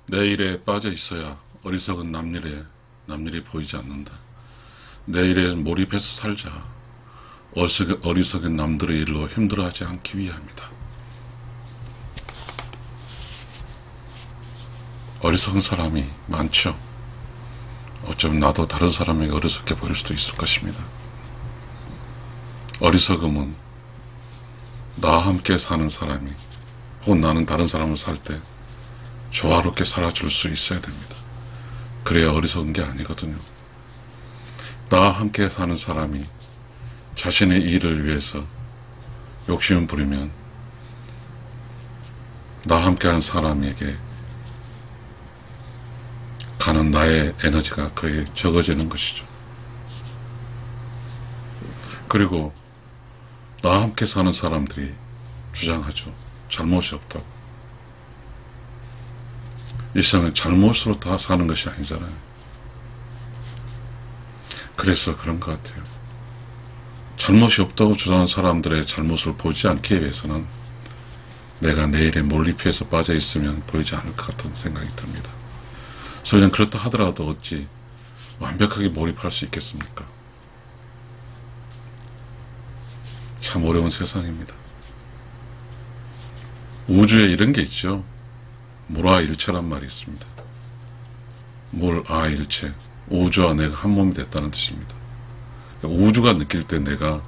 내 일에 빠져 있어야 어리석은 남일이 보이지 않는다. 내 일에 몰입해서 살자. 어리석은 남들의 일로 힘들어하지 않기 위함이다. 어리석은 사람이 많죠. 어쩌면 나도 다른 사람에게 어리석게 보일 수도 있을 것입니다. 어리석음은 나와 함께 사는 사람이 혹은 나는 다른 사람을 살 때 조화롭게 살아줄 수 있어야 됩니다. 그래야 어리석은 게 아니거든요. 나와 함께 사는 사람이 자신의 일을 위해서 욕심을 부리면 나와 함께하는 사람에게 가는 나의 에너지가 거의 적어지는 것이죠. 그리고 나와 함께 사는 사람들이 주장하죠. 잘못이 없다고. 일생은 잘못으로 다 사는 것이 아니잖아요. 그래서 그런 것 같아요. 잘못이 없다고 주장하는 사람들의 잘못을 보지 않기 위해서는 내가 내 일에 몰입해서 빠져 있으면 보이지 않을 것 같은 생각이 듭니다. 설령 그렇다 하더라도 어찌 완벽하게 몰입할 수 있겠습니까? 참 어려운 세상입니다. 우주에 이런 게 있죠. 물아일체란 말이 있습니다. 물아일체, 우주와 내가 한 몸이 됐다는 뜻입니다. 우주가 느낄 때 내가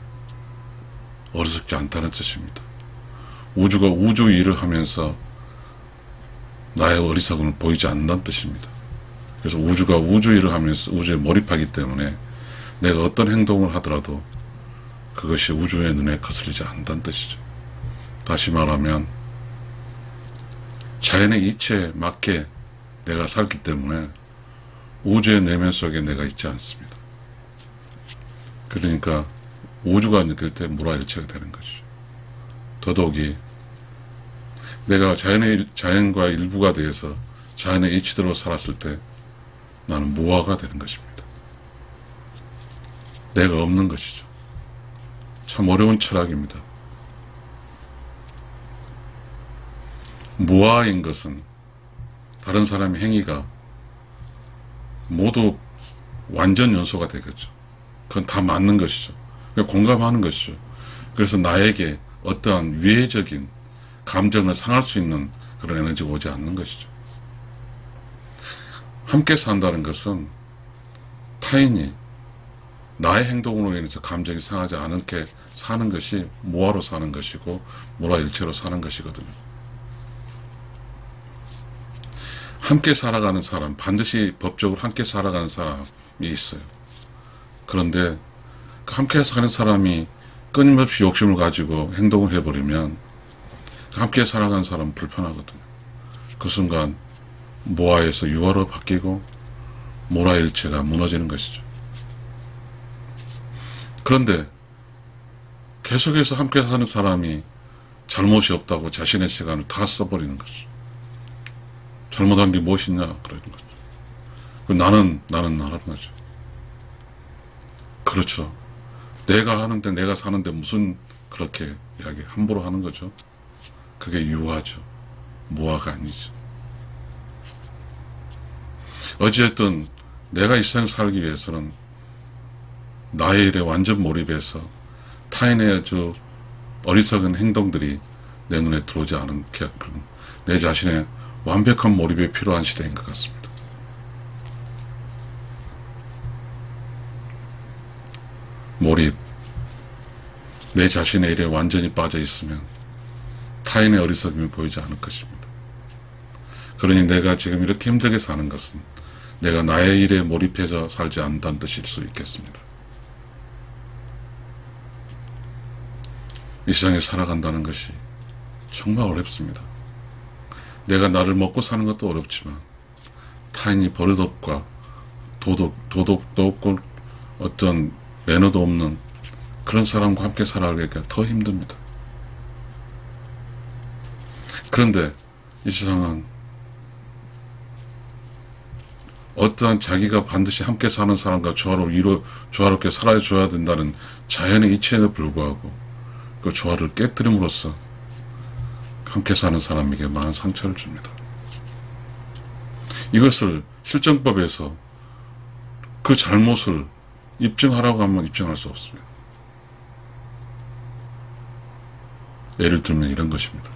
어리석지 않다는 뜻입니다. 우주가 우주 일을 하면서 나의 어리석음을 보이지 않는다는 뜻입니다. 그래서 우주가 우주 일을 하면서 우주에 몰입하기 때문에 내가 어떤 행동을 하더라도 그것이 우주의 눈에 거슬리지 않는다는 뜻이죠. 다시 말하면 자연의 이치에 맞게 내가 살기 때문에 우주의 내면 속에 내가 있지 않습니다. 그러니까 우주가 느낄 때 물아일체가 되는 것이죠. 더더욱이 내가 자연과 일부가 되어서 자연의 이치대로 살았을 때 나는 무아가 되는 것입니다. 내가 없는 것이죠. 참 어려운 철학입니다. 무아인 것은 다른 사람의 행위가 모두 완전 연소가 되겠죠. 그건 다 맞는 것이죠. 공감하는 것이죠. 그래서 나에게 어떠한 위해적인 감정을 상할 수 있는 그런 에너지가 오지 않는 것이죠. 함께 산다는 것은 타인이 나의 행동으로 인해서 감정이 상하지 않게 사는 것이 무아로 사는 것이고 무아일체로 사는 것이거든요. 함께 살아가는 사람, 반드시 법적으로 함께 살아가는 사람이 있어요. 그런데 그 함께 사는 사람이 끊임없이 욕심을 가지고 행동을 해버리면 함께 살아가는 사람은 불편하거든요. 그 순간 무아에서 유아로 바뀌고 무아일체가 무너지는 것이죠. 그런데 계속해서 함께 사는 사람이 잘못이 없다고 자신의 시간을 다 써버리는 것이죠. 잘못한 게 무엇이냐 그러는 거죠. 나는 나라는 거죠. 그렇죠. 내가 하는데 내가 사는데 무슨 그렇게 이야기 함부로 하는 거죠. 그게 유아죠. 무아가 아니죠. 어찌됐든 내가 이 세상 살기 위해서는 나의 일에 완전 몰입해서 타인의 아주 어리석은 행동들이 내 눈에 들어오지 않게 내 자신의 완벽한 몰입이 필요한 시대인 것 같습니다. 몰입. 내 자신의 일에 완전히 빠져 있으면 타인의 어리석음이 보이지 않을 것입니다. 그러니 내가 지금 이렇게 힘들게 사는 것은 내가 나의 일에 몰입해서 살지 않는다는 뜻일 수 있겠습니다. 이 세상에 살아간다는 것이 정말 어렵습니다. 내가 나를 먹고 사는 것도 어렵지만 타인이 버릇없과 도덕도 없고 어떤 매너도 없는 그런 사람과 함께 살아가기가 더 힘듭니다. 그런데 이 세상은 어떠한 자기가 반드시 함께 사는 사람과 조화롭게 살아줘야 된다는 자연의 이치에도 불구하고 그 조화를 깨뜨림으로써 함께 사는 사람에게 많은 상처를 줍니다. 이것을 실정법에서 그 잘못을 입증하라고 하면 입증할 수 없습니다. 예를 들면 이런 것입니다.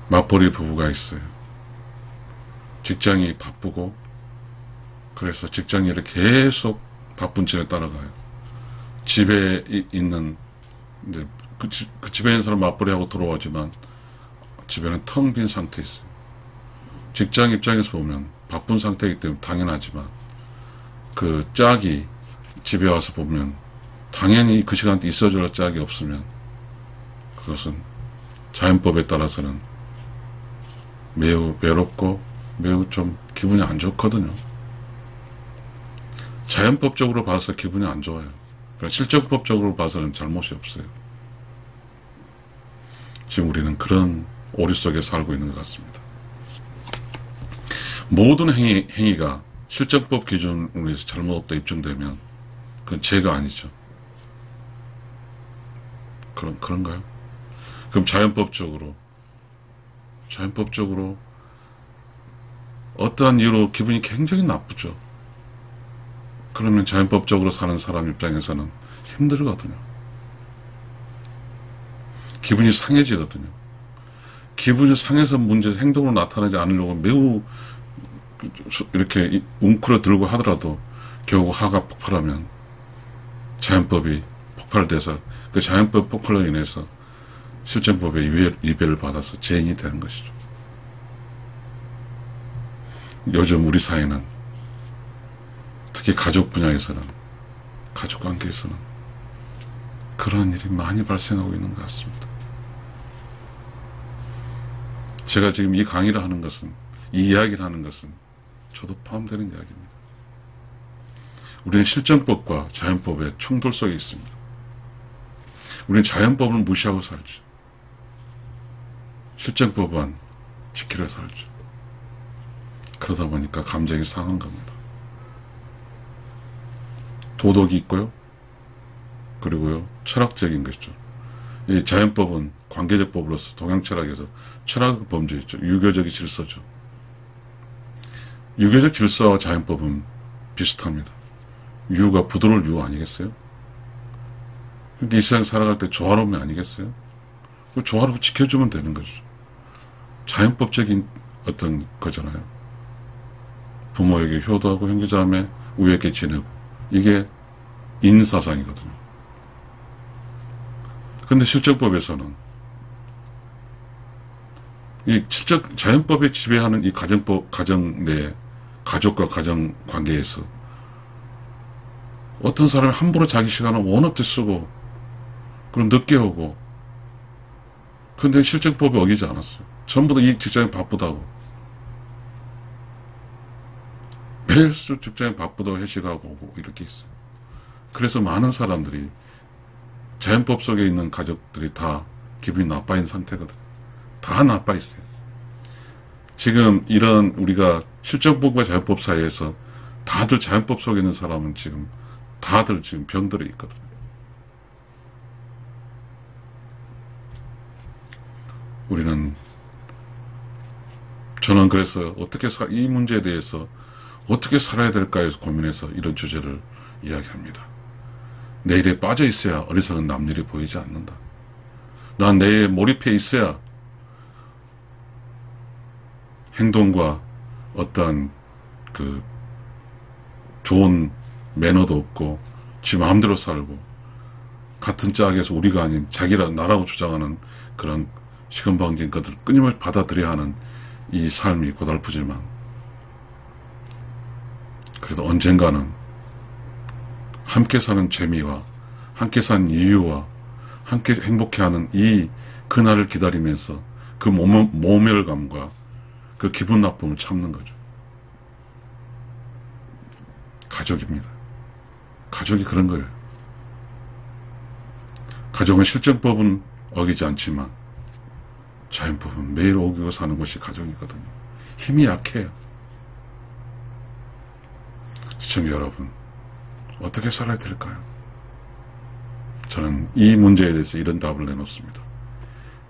맞벌이 부부가 있어요. 직장이 바쁘고 그래서 직장 일에 계속 바쁜 집에 따라가요. 집에 있는 이제 그 집에 있는 사람 맞벌이하고 들어오지만 집에는 텅 빈 상태에 있어요. 직장 입장에서 보면 바쁜 상태이기 때문에 당연하지만 그 짝이 집에 와서 보면 당연히 그 시간대 있어줄 짝이 없으면 그것은 자연법에 따라서는 매우 외롭고 매우 좀 기분이 안 좋거든요. 자연법적으로 봐서 기분이 안 좋아요. 그러니까 실정법적으로 봐서는 잘못이 없어요. 지금 우리는 그런 오류 속에 살고 있는 것 같습니다. 모든 행위가 실정법 기준으로 해서 잘못 없다 입증되면 그건 죄가 아니죠. 그런가요? 그럼 자연법적으로 어떠한 이유로 기분이 굉장히 나쁘죠. 그러면 자연법적으로 사는 사람 입장에서는 힘들거든요. 기분이 상해지거든요. 기분이 상해서 문제 행동으로 나타나지 않으려고 매우 이렇게 웅크려 들고 하더라도 결국 화가 폭발하면 자연법이 폭발돼서 그 자연법 폭발로 인해서 실정법의 위배를 받아서 죄인이 되는 것이죠. 요즘 우리 사회는 특히 가족 분야에서는 가족 관계에서는 그런 일이 많이 발생하고 있는 것 같습니다. 제가 지금 이 강의를 하는 것은 이 이야기를 하는 것은 저도 포함되는 이야기입니다. 우리는 실정법과 자연법의 충돌 속에 있습니다. 우리는 자연법을 무시하고 살죠. 실정법은 지키려 살죠. 그러다 보니까 감정이 상한 겁니다. 도덕이 있고요. 그리고요, 철학적인 것이죠. 이 자연법은 관계적 법으로서 동양 철학에서 철학 범죄 있죠. 유교적인 질서죠. 유교적 질서와 자연법은 비슷합니다. 유가 부드러울 유 아니겠어요? 그러니까 이 세상 살아갈 때 조화로움이 아니겠어요? 조화롭게 지켜주면 되는 거죠. 자연법적인 어떤 거잖아요. 부모에게 효도하고 형제자매 우애있게 지내고 이게 인사상이거든요. 근데 실정법에서는 이 자연법에 지배하는 이 가정 내 가족과 가정 관계에서 어떤 사람이 함부로 자기 시간을 원 없이 쓰고 그럼 늦게 오고 근데 실정법에 어기지 않았어요. 전부 다 이 직장이 바쁘다고 매일 직장이 바쁘다고 회식하고 오고 이렇게 있어요. 그래서 많은 사람들이 자연법 속에 있는 가족들이 다 기분이 나빠 있는 상태거든요. 다 나빠 있어요. 지금 이런 우리가 실정법과 자연법 사이에서 다들 자연법 속에 있는 사람은 지금 다들 지금 병들어 있거든요. 저는 그래서 이 문제에 대해서 어떻게 살아야 될까 해서 고민해서 이런 주제를 이야기합니다. 내 일에 빠져 있어야 어리석은 남일이 보이지 않는다. 난 내 일에 몰입해 있어야 행동과 어떠한 그 좋은 매너도 없고 지 마음대로 살고 같은 짝에서 우리가 아닌 나라고 주장하는 그런 시건방진 것들을 끊임없이 받아들여야 하는 이 삶이 고달프지만 그래도 언젠가는 함께 사는 재미와 함께 사는 이유와 함께 행복해하는 이 그날을 기다리면서 그 모멸감과 그 기분 나쁨을 참는 거죠. 가족입니다. 가족이 그런 거예요. 가족은 실정법은 어기지 않지만 자연법은 매일 어기고 사는 것이 가족이거든요. 힘이 약해요. 시청자 여러분, 어떻게 살아야 될까요? 저는 이 문제에 대해서 이런 답을 내놓습니다.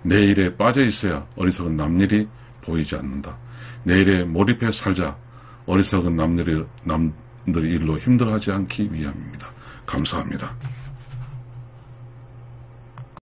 내 일에 빠져 있어야 어리석은 남일이 보이지 않는다. 내일에 몰입해 살자. 어리석은 남들의 일로 힘들어하지 않기 위함입니다. 감사합니다.